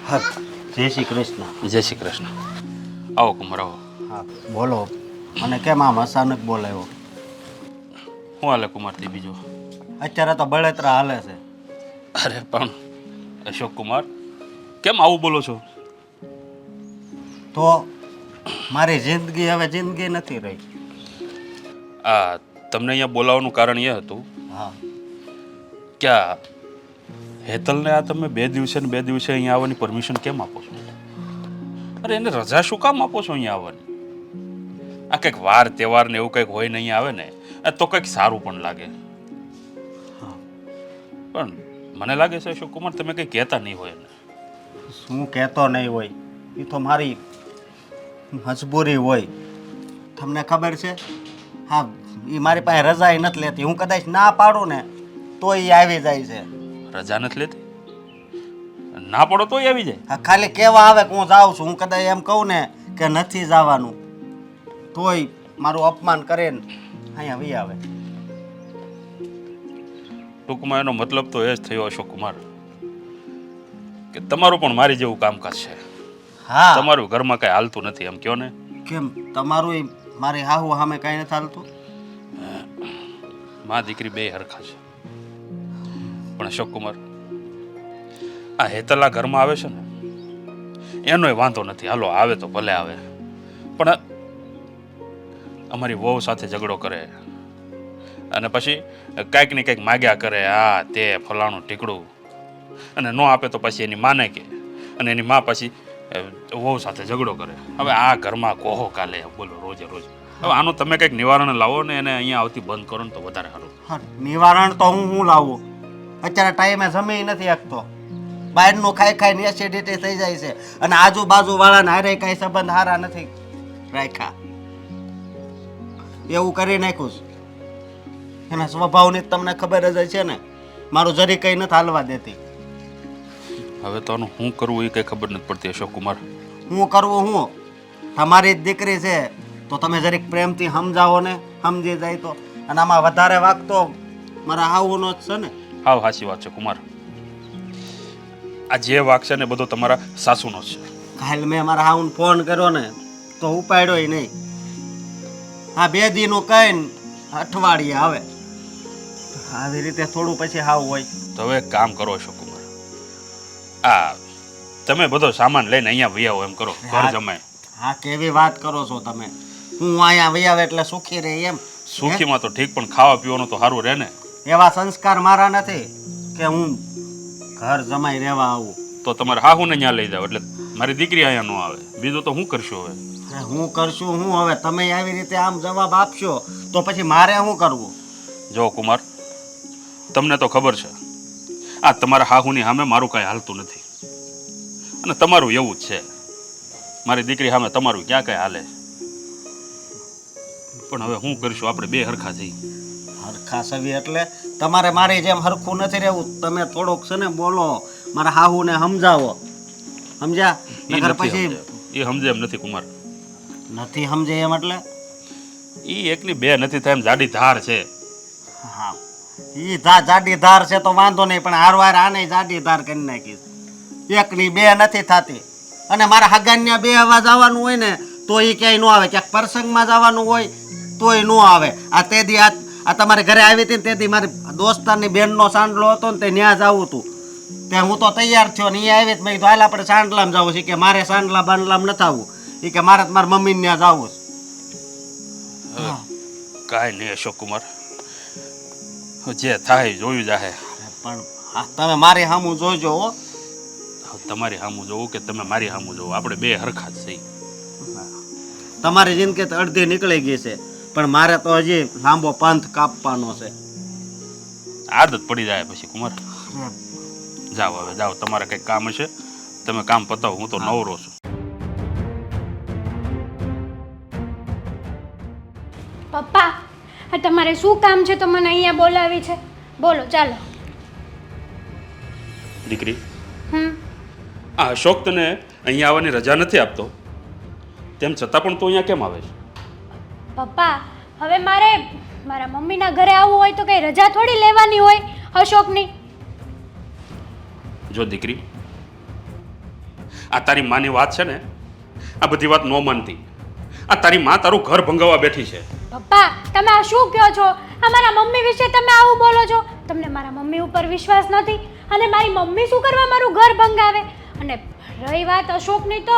હા, જય શ્રી કૃષ્ણ. જય શ્રી કૃષ્ણ. આવો કુમાર આવો. હા બોલો. મને કેમ આમ અચાનક બોલાવ્યો? શું હાલે કુમારથી બીજું? અત્યારે તો બળેતરા હાલે છે. અરે પણ અશોક કુમાર કેમ આવું બોલો છો? તો મારી જિંદગી હવે જિંદગી નથી રહી. આ તમને અહીંયા બોલાવવાનું કારણ એ હતું હા, કે આ હેતલને આ તમે 2 દિવસે ને 2 દિવસે અહીંયા આવવાની પરમિશન કેમ આપો છો? અરે એને રજા શું કામ આપો છો અહીંયા આવવાની? આ કંઈક વાર તહેવાર ને એવું કંઈક હોય ને અહીંયા આવે ને તો કંઈક સારું પણ લાગે. પણ મને લાગે છે અશોક કુમાર તમે કંઈ કહેતા નહીં હોય એને. શું કહેતો નહીં હોય, એ તો મારી મજબૂરી હોય. તમને ખબર છે? હા, એ મારી પાસે રજા નથી લેતી. હું કદાચ ના પાડું ને તો એ આવી જાય છે. રજા નથી લેતી? ના પડો તોય આવી જાય? હા, ખાલી કેવા આવે કે હું જાઉં છું. હું કદાચ એમ કહું ને કે નથી જવાનું તોય મારું અપમાન કરે ને અહીંયા વી આવે. ટૂંકમાં એનો મતલબ તો એ જ થયો અશોક કુમાર કે તમારું પણ મારી જેવું કામકાજ છે. હા, તમારું ઘરમાં કઈ હાલતું નથી એમ કયો ને. કેમ તમારું મારી હાહુ સામે કાંઈ નથી હાલતું? માં દીકરી બે હરખા છે. પણ અશોક કુમાર આ હેતલા ઘરમાં આવે છે ને એનોય વાંધો નથી, હાલો આવે તો ભલે આવે, પણ અમારી વહુ સાથે ઝઘડો કરે અને પછી કાંઈક ને કંઈક માગ્યા કરે, આ તે ફલાણું ટીકડું, અને ન આપે તો પછી એની માને કે, અને એની માં પછી વહુ સાથે ઝઘડો કરે. હવે આ ઘરમાં કોહો કાલે બોલો રોજે રોજ. હવે આનું તમે કંઈક નિવારણ લાવો ને એને અહીંયા આવતી બંધ કરો ને તો વધારે સારું. હા, નિવારણ તો હું લાવું? અત્યારે ટાઈમે જમી નથી શકતો. બહારનું ખાઈ ખાઈને એસિડિટી થઈ જાય છે અને આજુબાજુ વાળાને હારે કાંઈ સંબંધ સારા નથી રાખ્યા. એવું કરી નાખ્યું છે. એના સ્વભાવની તમને ખબર જ છે ને, મારું જરી કંઈ નથી હાલવા દેતી. હવે તો આનું શું કરવું એ કંઈ ખબર નથી પડતી અશોક કુમાર. હું કરવું હું? તમારી જ દીકરી છે તો તમે જરીક પ્રેમથી સમજાવો ને, સમજી જાય તો. અને આમાં વધારે વાક તો મારા હાવુનો જ છે ને. હાવ સાચી વાત છે કુમાર. આ જે વાક છે ને બધો તમારા સાસુનો જ છે. કાલ મેં મારા હાઉને ફોન કર્યો ને તો ઉપાડ્યો નહીં. હા, 2 દીનું કહીને અઠવાડિયે આવે. આવી રીતે થોડું પછી હાવ હોય. તો હવે એક કામ કરો અશોક કુમાર, આ તમે બધો સામાન લઈને અહીંયા વહી આવો એમ કરો, ઘર જમાય. હા, કેવી વાત કરો છો તમે? હું અહીંયા વહી આવે એટલે સુખી રહે એમ? સુખીમાં તો ઠીક, પણ ખાવા પીવાનું તો સારું રહે ને. એવા સંસ્કાર મારા નથી કે હું ઘર જમાઈ રહેવા આવું. તો તમારે હાહુને ત્યાં લઈ જાઓ એટલે મારી દીકરી અહીંયા ન આવે. બીજું તો હું કરશું હવે? હું કરશું હું હવે? તમે આવી રીતે આમ જવાબ આપશો તો પછી મારે શું કરવું? જો કુમાર, તમને તો ખબર છે આ તમારા હાહુની સામે મારું કાંઈ હાલતું નથી, અને તમારું એવું જ છે. મારી દીકરી સામે તમારું ક્યાં કાંઈ હાલે. પણ હવે શું કરશું, આપણે બે હરખા થઈ. હરખા સવી એટલે તમારે મારી જેમ હરખું નથી રહેવું. તમે થોડોક છે ને બોલો, મારા હાહુને સમજાવો. સમજ્યા? નકર પછી એ સમજે એમ નથી કુમાર. નથી સમજે એમ એટલે? એ એકની બે નથી થાય એમ જાડી ધાર છે. હા, ઈ જાડી ધાર છે તો વાંધો નહીં, પણ હારવાર આને જાડી ધાર કરી નાખીશ. એકની બે નથી થતી. અને મારા હગાન્યા બે અવાજ આવવાનું હોય ને તો એ ક્યાંય ન આવે. ક્યાંક પ્રસંગમાં જવાનું હોય તોય ન આવે. આ તે દી આ તમારે ઘરે આવી હતી ને તે દી મારી દોસ્તારની બેનનો સાંડલો હતો ને તે ત્યાં જવું હતું. તે હું તો તૈયાર થયો ને અહીંયા આવી મેં કીધું હાલ આપણે સાંડલામાં જવું છે. કે મારે સાંડલા બાંડલામાં નથી આવવું. એ કે મારે મારા મમ્મીને ત્યાં જવું છે. કાંઈ નહીં અશોક કુમાર, જે થાય જોયું જાહે. પણ તમે મારી સામું જોજો હો. તમારી સામું જોવું કે તમે મારી સામું જોવો, આપણે બે હરખા જ થઈ. તમારી જિંદગી તો અડધી નીકળી ગઈ છે, પણ મારે તો હજી લાંબો પંથ કાપવાનો છે. આદત પડી જાય પછી કુમાર. જાઓ હવે જાઓ, તમારે કંઈક કામ હશે તમે કામ પતાવો, હું તો નવરો છું. પપ્પા, આ તમારે શું કામ છે તો મને અહીંયા બોલાવી છે? બોલો ચાલો. દીકરી, આ અશોક તને અહીંયા આવવાની રજા નથી આપતો, તેમ છતાં પણ તું અહીંયા કેમ આવે છે? પપ્પા, હવે મારે મારા મમ્મીના ઘરે આવવું હોય તો કઈ રજા થોડી લેવાની હોય અશોકની? જો દીકરી, આ તારી માની વાત છે ને, આ બધી વાત ન માનતી. આ તારી માં તારું ઘર ભંગાવવા બેઠી છે. પપ્પા તમે આ શું કહો છો? અમારા મમ્મી વિશે તમે આવું બોલો છો? તમને મારા મમ્મી ઉપર વિશ્વાસ નથી? અને મારી મમ્મી શું કરવા મારું ઘર ભંગાવે? અને રહી વાત અશોકની, તો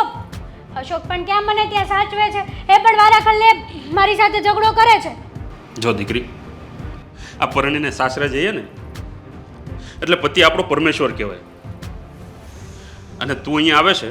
અશોક પણ ક્યાં મને ત્યાં સાચવે છે, એ પણ વારા ખલ્લે મારી સાથે ઝઘડો કરે છે. જો દીકરી, આ પરણીને સાસરે જઈએ ને એટલે પતિ આપણો પરમેશ્વર કહેવાય. અને તું અહીંયા આવે છે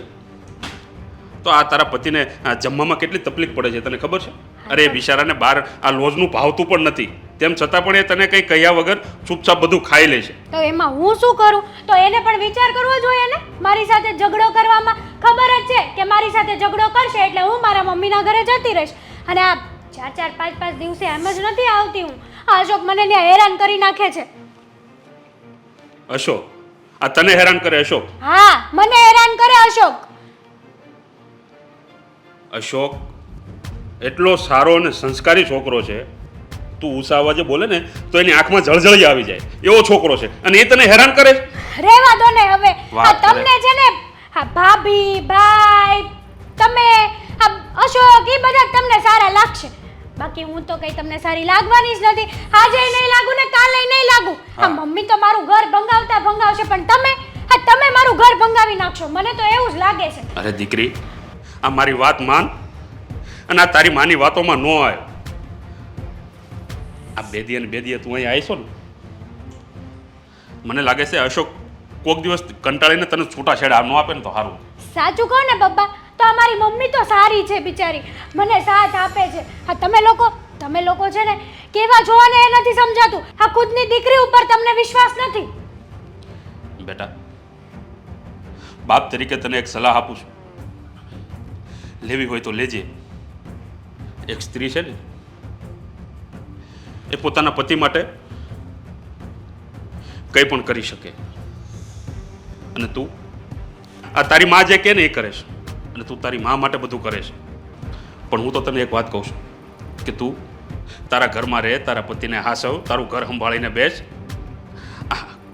તો આ તારા પતિને આ જમવામાં કેટલી તકલીફ પડે છે તને ખબર છે? અરે એ બિચારાને બહાર આ લોજનું ભાવતું પણ નથી, તેમ છતાં પણ એ તને કંઈ કહ્યા વગર ચૂપચાપ બધું ખાઈ લે છે. તો એમાં હું શું કરું? તો એને પણ વિચાર કરવો જોઈએ ને. મારી સાથે ઝઘડો કરવામાં ખબર જ છે કે મારી સાથે ઝઘડો કરશે એટલે હું મારા મમ્મીના ઘરે જતી રહીશ. અને આ 4-4, 5-5 દિવસે એમ જ નથી આવતી હું. આ અશોક મને ત્યાં હેરાન કરી નાખે છે. અશોક? આ તને હેરાન કરે અશોક? હા, મને હેરાન કરે અશોક. અશોક એટલો સારો અને સંસ્કારી છોકરો છે, તું ઊંચા અવાજે બોલે ને તો એની આંખમાં જળજળી આવી જાય એવો છોકરો છે, અને એ તને હેરાન કરે છે. રહેવા દો ને હવે. આ વાત કરે. તમને છે ને આ ભાભી, ભાઈ, તમે, આ અશોક, એ બધા તમને સારા લાગશે. બાકી હું તો કઈ તમને સારી લાગવાની જ નથી. આજે નહીં લાગુ ને કાલે નહીં લાગુ. આ મમ્મી તો મારું ઘર ભંગાવતા ભંગાવશે, પણ તમે મારું ઘર ભંગાવી નાખશો, મને તો એવું જ લાગે છે. અરે દીકરી, આ મારી વાત માન અને આ તારી માની વાતોમાં ન આવ્યો. આ બેદીએ તું અહીં આવીશો ને, મને લાગે છે અશોક કોક દિવસ કંટાળીને તને છૂટાછેડા ન આપે ને તો સારું. સાચું કહો ને પપ્પા, તો અમારી મમ્મી તો સારી છે બિચારી, મને સાથ આપે છે. હા તમે લોકો છે ને કેવા જોવાને એ નથી સમજાતું. આ ખુદની દીકરી ઉપર તમને વિશ્વાસ નથી. બેટા, બાપ તરીકે તને એક સલાહ આપું છું, લેવી હોય તો લેજે. એક સ્ત્રી છે ને, એ પોતાના પતિ માટે કંઈ પણ કરી શકે. અને તું આ તારી માં જે કહે ને એ કરે છે, અને તું તારી માં માટે બધું કરે છે. પણ હું તો તને એક વાત કહું છું કે તું તારા ઘરમાં રહે, તારા પતિને હાસવ, તારું ઘર સંભાળીને બેસ.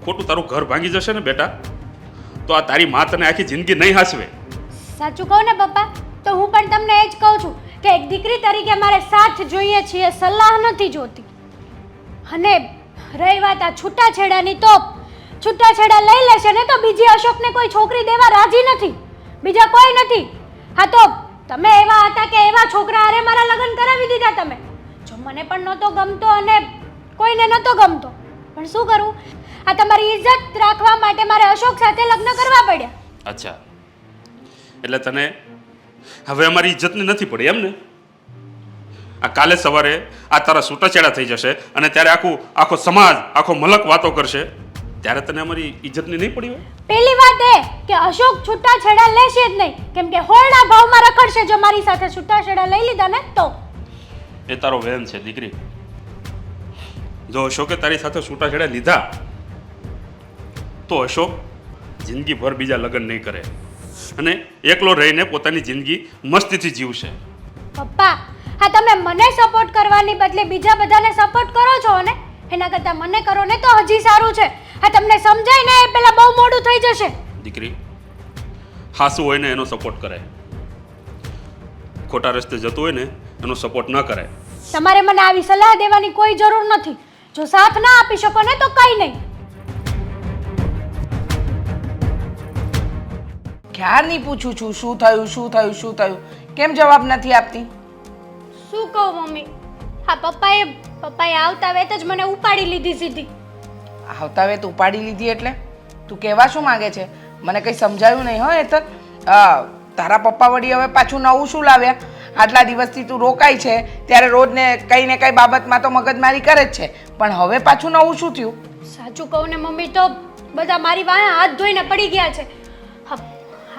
ખોટું તારું ઘર ભાંગી જશે ને બેટા, તો આ તારી માં તને આખી જિંદગી નહીં હાસવે. સાચું કહું ને પપ્પા, તો હું પણ તમને એ જ કહું છું કે એક દીકરી તરીકે મારે સાથ જોઈએ છીએ, સલાહ નથી જોતી. અને રહી વાત આ છૂટાછેડાની, તો છૂટાછેડા લઈ લેશે ને તો બીજી અશોકને કોઈ છોકરી દેવા રાજી નથી, બીજા કોઈ નથી. હા, તો તમે એવા હતા કે એવા છોકરા હારે મારા લગ્ન કરાવી દીધા તમે. જો મને પણ નહોતો ગમતો અને કોઈને નહોતો ગમતો, પણ શું કરું? આ તમારી ઇજ્જત રાખવા માટે મારે અશોક સાથે લગ્ન કરવા પડ્યા. અચ્છા, એટલે તને હવે અમારી ઇજ્જતની નથી પડી એમ ને? આ કાલે સવારે આ તારા છૂટાછેડા થઈ જશે અને ત્યારે આખો સમાજ, આખો મલક વાતો કરશે, ત્યારે તને અમારી ઇજ્જતની નહીં પડી હોય? પહેલી વાત એ કે અશોક છૂટાછેડા લેશે જ નહીં, કેમ કે હોળના ભાવમાં રખડશે જો મારી સાથે છૂટાછેડા લઈ લીધા ને તો. એ તારો વહેમ છે દીકરી. જો અશોકે તારી સાથે છૂટાછેડા લીધા તો અશોક જિંદગીભર બીજા લગ્ન નહીં કરે અને એકલો રહીને પોતાની જિંદગી મસ્તીથી જીવશે. પપ્પા, હા તમે મને સપોર્ટ કરવાની બદલે બીજા બધાને સપોર્ટ કરો છો ને, એના કરતાં મને કરો ને તો હજી સારું છે. હા, તમને સમજાય ને એ પહેલા બહુ મોડું થઈ જશે. દીકરી, હાસું હોય ને એનો સપોર્ટ કરે, ખોટા રસ્તે જતું હોય ને એનો સપોર્ટ ન કરાય. તમારે મને આવી સલાહ દેવાની કોઈ જરૂર નથી. જો સાથ ના આપી શકો ને તો કંઈ નહીં. ક્યારની પૂછું છું શું થયું, કેમ જવાબ નથી આપતી? શું કહું મમ્મી, હા પપ્પાએ આવતા વેત જ મને ઉપાડી લીધી સીધી. આવતા વેત ઉપાડી લીધી એટલે તું કહેવા શું માંગે છે? મને કંઈ સમજાયું નહીં હો. એ તો તારા પપ્પા વળી હવે પાછું નવું શું લાવ્યા? આટલા દિવસથી તું રોકાઈ છે ત્યારે રોજ ને કંઈ બાબતમાં તો મગજમારી કરે જ છે, પણ હવે પાછું નવું શું થયું? સાચું કહું ને મમ્મી, તો બધા મારી વાહે હાથ ધોઈને પડી ગયા છે.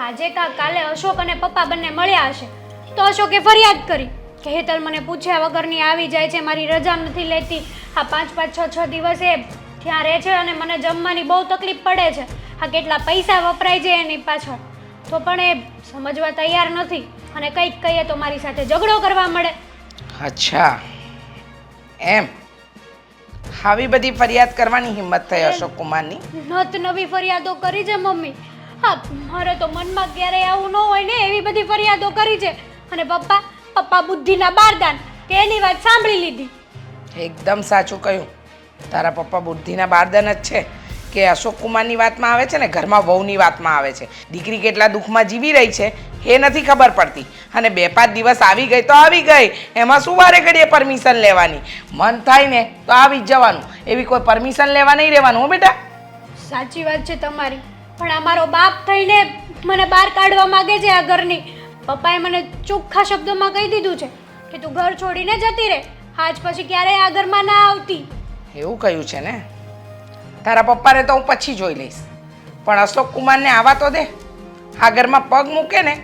આજે કાલે અશોક અને પપ્પા બંને મળ્યા હશે તો અશોકે ફરિયાદ કરી કે હેતલ મને પૂછ્યા વગરની આવી જાય છે, મારી રજા નથી લેતી, આ 5-5, 6-6 દિવસે ત્યાં રહે છે અને મને જમવાની બહુ તકલીફ પડે છે, આ કેટલા પૈસા વપરાય છે એની પાછળ. તો પણ એ સમજવા તૈયાર નથી અને કંઈક કહીએ તો મારી સાથે ઝઘડો કરવા મળે. અચ્છા, એમ આવી બધી ફરિયાદ કરવાની હિંમત થઈ અશોક કુમારની? નત નવી ફરિયાદો કરી છે મમ્મી. હા મારે તો મનમાં ક્યારેય આવું ન હોય ને એવી બધી ફરિયાદો કરી છે. અને પપ્પા બુદ્ધિના બારદાન કે એની વાત સાંભળી લીધી. એકદમ સાચું કહ્યું. તારા પપ્પા બુદ્ધિના બારદાન જ છે કે અશોક કુમારની વાતમાં આવે છે ને ઘરમાં વહુની વાતમાં આવે છે. દીકરી કેટલા દુઃખમાં જીવી રહી છે એ નથી ખબર પડતી. અને 2-5 દિવસ આવી ગઈ તો આવી ગઈ, એમાં શું વારે ઘડીએ પરમિશન લેવાની? મન થાય ને તો આવી જ જવાનું, એવી કોઈ પરમિશન લેવા નહીં રહેવાનું હો બેટા. સાચી વાત છે તમારી, પણ આ મારો બાપ થઈને મને બહાર કાઢવા માંગે છે આ ઘરની. પપ્પાએ મને ચોખ્ખા શબ્દોમાં કહી દીધું છે કે તું ઘર છોડીને જતી રહે, આજ પછી ક્યારેય આ ઘરમાં ના આવતી. એવું કહ્યું છે ને? તારા પપ્પાને તો હું પછી જોઈ લઈશ, પણ અશોક કુમારને આવા તો દે. આ ઘરમાં પગ મૂકે ને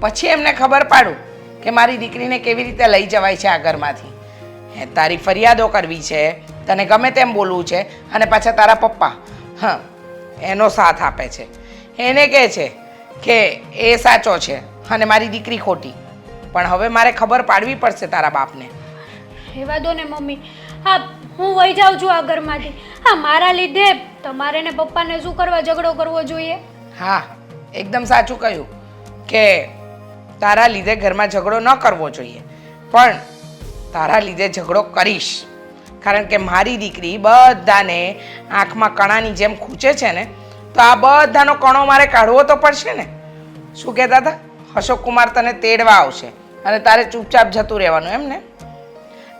પછી એમને ખબર પાડું કે મારી દીકરીને કેવી રીતે લઈ જવાય છે આ ઘરમાંથી. તારી ફરિયાદો કરવી છે, તને ગમે તેમ બોલવું છે, અને પાછા તારા પપ્પા એનો સાથ આપે છે. એને કહે છે કે એ સાચો છે અને મારી દીકરી ખોટી. પણ હવે મારે ખબર પાડવી પડશે તારા બાપને. રહેવા દો ને મમ્મી, હા હું વહી જાઉં છું આ ઘરમાંથી. હા મારા લીધે તમારે ને પપ્પાને શું કરવા ઝઘડો કરવો જોઈએ? હા એકદમ સાચું કહ્યું કે તારા લીધે ઘરમાં ઝઘડો ન કરવો જોઈએ, પણ તારા લીધે ઝઘડો કરીશ. કારણ કે મારી દીકરી બધાને આંખમાં કણાની જેમ ખૂંચે છે ને, તો આ બધાનો કણો મારે કાઢવો તો પડશે ને. શું કહેતા હતા? અશોક કુમાર તને તેડવા આવશે અને તારે ચૂપચાપ જતું રહેવાનું એમ ને?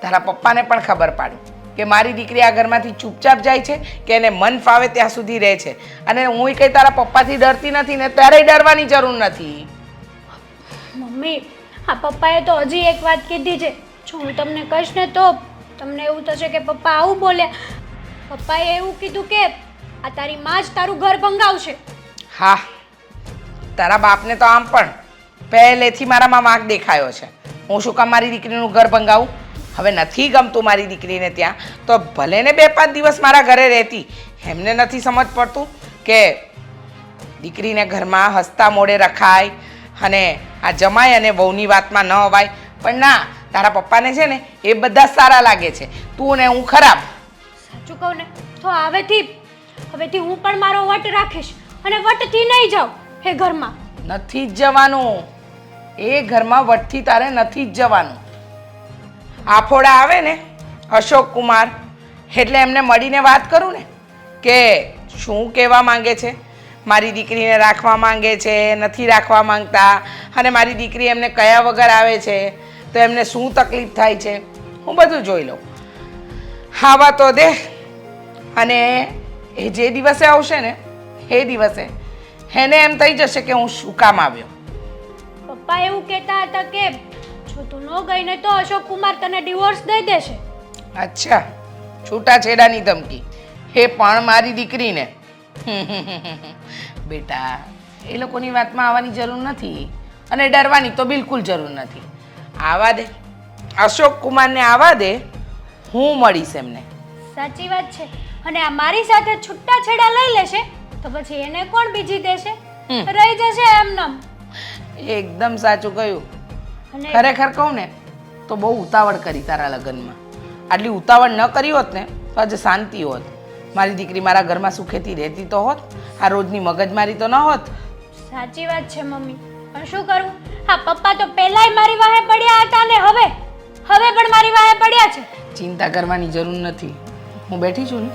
તારા પપ્પાને પણ ખબર પાડું કે મારી દીકરી આ ઘરમાંથી ચૂપચાપ જાય છે કે એને મન ફાવે ત્યાં સુધી રહે છે. અને હું કંઈ તારા પપ્પાથી ડરતી નથી ને તારે ડરવાની જરૂર નથી. મમ્મી, હા પપ્પાએ તો હજી એક વાત કીધી છે, જો હું તમને કહીશ ને તો તમને એવું થશે કે પપ્પા આવું બોલ્યા. પપ્પાએ એવું કીધું કે આ તારી માં જ તારું ઘર ભંગાવશે. હા, તારા બાપને તો આમ પણ પહેલેથી મારામાં વાંક દેખાયો છે. હું શું કામ મારી દીકરીનું ઘર ભંગાવું? હવે નથી ગમતું મારી દીકરીને ત્યાં તો ભલે ને 2-5 દિવસ મારા ઘરે રહેતી. એમને નથી સમજ પડતું કે દીકરીને ઘરમાં હસતા મોઢે રખાય અને આ જમાય અને વહુની વાતમાં ન અવાય. પણ ના, તારા પપ્પાને છે ને એ બધા સારા લાગે છે, તું ને હું ખરાબ. સાચું કહું ને તો હવેથી હું પણ મારો વટ રાખીશ અને વટથી નહીં જાઉં એ ઘરમાં. નથી જ જવાનું એ ઘરમાં, વટથી તારે નથી જ જવાનું. આફોડા આવે ને અશોક કુમાર એટલે એમને મળીને વાત કરું ને કે શું કહેવા માંગે છે. મારી દીકરીને રાખવા માંગે છે, નથી રાખવા માંગતા, અને મારી દીકરી એમને કયા વગર આવે છે તો એમને શું તકલીફ થાય છે, હું બધું જોઈ લઉં. આવા તો દે. અને એ જે દિવસે આવશે ને એ દિવસે એને એમ થઈ જશે કે હું શું કામ આવ્યો. પપ્પા એવું કહેતા હતા કે જો તું ન ગઈ ને તો અશોક કુમાર તને ડિવોર્સ દઈ દેશે. અચ્છા, છૂટાછેડાની ધમકી, એ પણ મારી દીકરીને? બેટા, એ લોકોની વાતમાં આવવાની જરૂર નથી અને ડરવાની તો બિલકુલ જરૂર નથી. આવા દે, અશોક કુમારને આવા દે, હું મળીશ એમને. સાચી વાત છે. અને આ મારી સાથે છૂટાછેડા લઈ લેશે તો પછી એને કોણ બીજી દેશે? રહી જશે એમનેમ. એકદમ સાચું કહ્યું. અને ખરેખર કહું ને તો બહુ ઉતાવળ કરી તારા લગ્નમાં. આટલી ઉતાવળ ન કરી હોત ને તો આજે શાંતિ હોત. મારી દીકરી મારા ઘરમાં સુખેથી રહેતી તો હોત, આ રોજની મગજમારી તો ન હોત. સાચી વાત છે મમ્મી, પણ શું કરું? હા પપ્પા તો પહેલાય મારી વાહે પડ્યા હતા ને હવે પણ મારી વાહે પડ્યા છે. ચિંતા કરવાની જરૂર નથી, હું બેઠી છું ને.